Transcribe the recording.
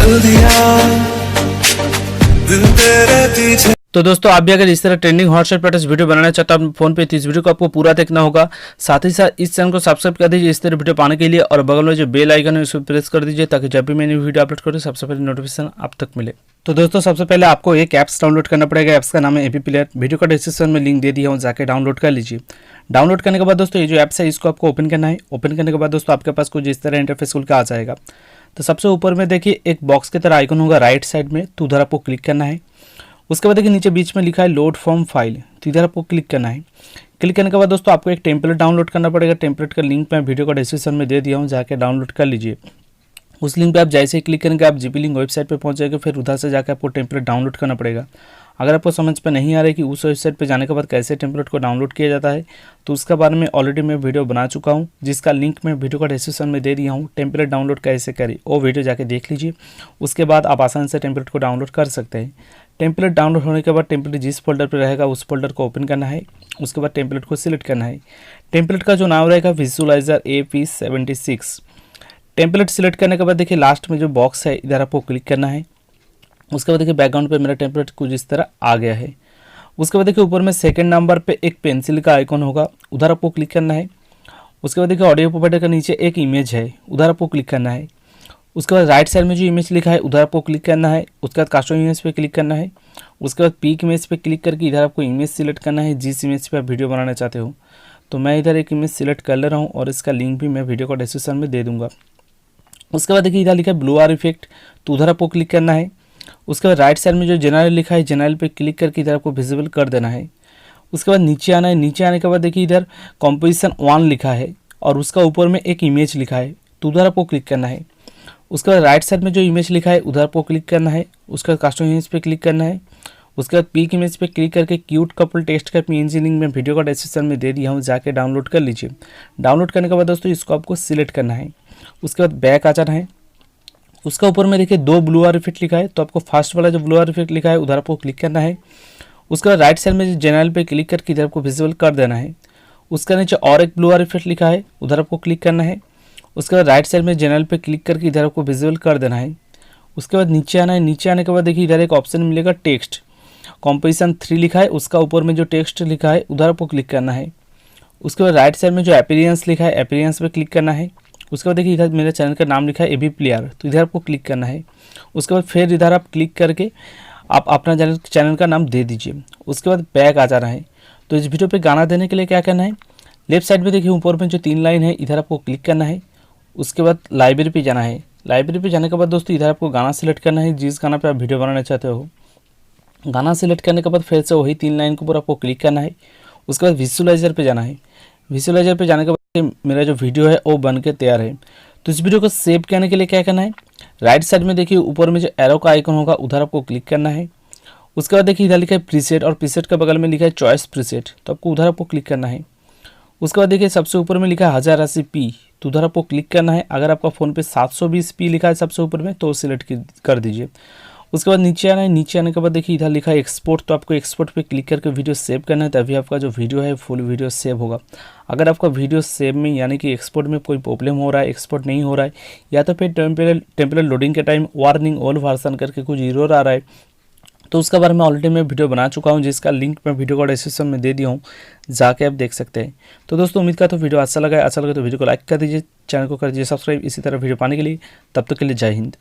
जल्दी आ दिल तेरे पीछे। तो दोस्तों आप भी अगर इस तरह ट्रेंडिंग हॉट शॉट पेटर्स वीडियो बनाना चाहते हो फोन पे, तो इस वीडियो को आपको पूरा देखना होगा। साथ ही साथ इस चैनल को सब्सक्राइब कर दीजिए इस तरह वीडियो पाने के लिए, और बगल में जो बेल आइकन है उसको प्रेस कर दीजिए ताकि जब भी मैं वीडियो अपलोड करूँ सबसे पहले नोटिफिकेशन आप तक मिले। तो दोस्तों सबसे पहले आपको एक ऐप्स डाउनलोड करना पड़ेगा। ऐप्स का नाम है एवी प्लेयर। वीडियो का डिस्क्रिप्शन में लिंक दे दिया हूँ, जाके डाउनलोड कर लीजिए। डाउनलोड करने के बाद दोस्तों ये जो ऐप्स है इसको आपको ओपन करना है। ओपन करने के बाद दोस्तों आपके पास कुछ इस तरह इंटरफेस खुल के आ जाएगा। तो सबसे ऊपर में देखिए एक बॉक्स की तरह आइकन होगा राइट साइड में, तो उधर आपको क्लिक करना है। उसके बाद देखिए नीचे बीच में लिखा है लोड फ्रॉम फाइल, तो इधर आपको क्लिक करना है। क्लिक करने के बाद दोस्तों आपको एक टेम्पलेट डाउनलोड करना पड़ेगा। टेम्पलेट का लिंक मैं वीडियो का डिस्क्रिप्शन में दे दिया हूँ, जाके डाउनलोड कर लीजिए। उस लिंक पे आप जैसे ही क्लिक करेंगे आप जीपी लिंक वेबसाइट पे पहुंच जाएंगे, फिर उधर से जाकर आपको टेम्पलेट डाउनलोड करना पड़ेगा। अगर आपको समझ पे नहीं आ रहा है कि उस वेबसाइट पे जाने के बाद कैसे टेम्पलेट को डाउनलोड किया जाता है, तो उसके बारे में ऑलरेडी मैं वीडियो बना चुका हूँ, जिसका लिंक मैं वीडियो का डिस्क्रिप्शन में दे दिया हूँ। टेम्पलेट डाउनलोड कैसे करें वो वीडियो जाके देख लीजिए। उसके बाद आप आसानी से टेम्पलेट को डाउनलोड कर सकते हैं। टेम्पलेट डाउनलोड होने के बाद टेम्पलेट जिस फोल्डर पर रहेगा उस फोल्डर को ओपन करना है। उसके बाद टेम्पलेट को सिलेक्ट करना है। टेम्पलेट का जो नाम रहेगा विजुअलाइजर AP76। टेम्पलेट सिलेक्ट करने के बाद देखिए लास्ट में जो बॉक्स है इधर आपको क्लिक करना है। उसके बाद देखिए बैकग्राउंड पे मेरा टेम्पलेट कुछ इस तरह आ गया है। उसके बाद देखिए ऊपर में सेकंड नंबर पे एक पेंसिल का आइकॉन होगा, उधर आपको क्लिक करना है। उसके बाद देखिए ऑडियो प्रोवाइडर के नीचे एक इमेज है, उधर आपको क्लिक करना है। उसके बाद राइट साइड में जो इमेज लिखा है उधर आपको क्लिक करना है। उसके बाद कस्टम इमेज पे क्लिक करना है। उसके बाद पीक इमेज पे क्लिक करके इधर आपको इमेज सिलेक्ट करना है जिस इमेज पे आप वीडियो बनाना चाहते हो। तो मैं इधर एक इमेज सिलेक्ट कर ले रहा हूँ और इसका लिंक भी मैं वीडियो का डिस्क्रिप्शन में दे दूंगा। उसके बाद देखिए इधर लिखा है ब्लू आर इफेक्ट, तो उधर आपको क्लिक करना है। उसके बाद राइट साइड में जो जनरल लिखा है जनरल पे क्लिक करके इधर आपको विजिबल कर देना है। उसके बाद नीचे आना है। नीचे आने के बाद देखिए इधर कॉम्पोजिशन 1 लिखा है और उसका ऊपर में एक इमेज लिखा है, तो उधर आपको क्लिक करना है। उसके बाद राइट साइड में जो इमेज लिखा है उधर आपको क्लिक करना है। उसके बाद कस्टम इमेज पे क्लिक करना है। उसके बाद पीक इमेज पे क्लिक करके क्यूट कपल टेक्स्ट का PNG लिंक मैं वीडियो का डिस्क्रिप्शन में दे दिया हूँ, जाके डाउनलोड कर लीजिए। डाउनलोड करने के बाद दोस्तों इसको आपको सिलेक्ट करना है। उसके बाद बैक आ जाना है। उसका ऊपर में देखिए 2 ब्लू आर इफेक्ट लिखा है, तो आपको फर्स्ट वाला जो ब्लू आर इफेक्ट लिखा है उधर आपको क्लिक करना है। उसके बाद राइट साइड में जो जनरल पे क्लिक करके इधर आपको विजिबल कर देना है। उसके नीचे और एक ब्लू आर इफेक्ट लिखा है, उधर आपको क्लिक करना है। उसके बाद राइट साइड में जनरल पे क्लिक करके इधर आपको विजिबल कर देना है। उसके बाद नीचे आना है। नीचे आने के बाद देखिए इधर एक ऑप्शन मिलेगा टेक्स्ट, कॉम्पोजिशन 3 लिखा है, उसका ऊपर में जो टेक्स्ट लिखा है उधर आपको क्लिक करना है। उसके बाद राइट साइड में जो अपीयरेंस लिखा है अपीयरेंस पे क्लिक करना है। उसके बाद देखिए इधर मेरे चैनल का नाम लिखा है एवी प्लेयर, तो इधर आपको क्लिक करना है। उसके बाद फिर इधर आप क्लिक करके आप अपना चैनल का नाम दे दीजिए। उसके बाद बैक आ जाना है। तो इस वीडियो पे गाना देने के लिए क्या करना है, लेफ्ट साइड में देखिए ऊपर में जो 3 लाइन है इधर आपको क्लिक करना है। उसके बाद लाइब्रेरी पे जाना है। लाइब्रेरी पे जाने के बाद दोस्तों इधर आपको गाना सिलेक्ट करना है जिस गाना पे आप वीडियो बनाना चाहते हो। गाना सिलेक्ट करने के बाद फिर से वही 3 लाइन के ऊपर आपको क्लिक करना है। उसके बाद विजुअलाइजर पे जाना है। विजुअलाइजर पे जाने के बाद मेरा जो वीडियो है वो बन के तैयार है। तो इस वीडियो को सेव करने के लिए क्या करना है, राइट साइड में देखिए ऊपर में जो एरो का आइकन होगा उधर आपको क्लिक करना है। उसके बाद देखिए इधर लिखा है प्रीसेट और प्रीसेट के बगल में लिखा है चॉइस प्रीसेट, तो आपको उधर आपको क्लिक करना है। उसके बाद देखिए सबसे ऊपर में लिखा है 1080p, तो उधर आपको क्लिक करना है। अगर आपका फ़ोन पे 720p लिखा है सबसे ऊपर में तो सिलेक्ट कर दीजिए। उसके बाद नीचे आना है। नीचे आने के बाद देखिए इधर लिखा है एक्सपोर्ट, तो आपको एक्सपोर्ट पे क्लिक करके वीडियो सेव करना है, तभी आपका जो वीडियो है फुल वीडियो सेव होगा। अगर आपका वीडियो सेव में यानी कि एक्सपोर्ट में कोई प्रॉब्लम हो रहा है, एक्सपोर्ट नहीं हो रहा है, या तो फिर टेम्पलेट लोडिंग के टाइम वार्निंग ऑल वर्जन करके कुछ एरर आ रहा है, तो उसका बारे में ऑलरेडी मैं वीडियो बना चुका हूं, जिसका लिंक मैं वीडियो का डिस्क्रिप्शन में दे दिया हूं, जाके आप देख सकते हैं। तो दोस्तों उम्मीद करता हूं वीडियो अच्छा लगा तो वीडियो को लाइक कर दीजिए, चैनल को कर दीजिए सब्सक्राइब इसी तरह वीडियो पाने के लिए। तब तक के लिए जय हिंद।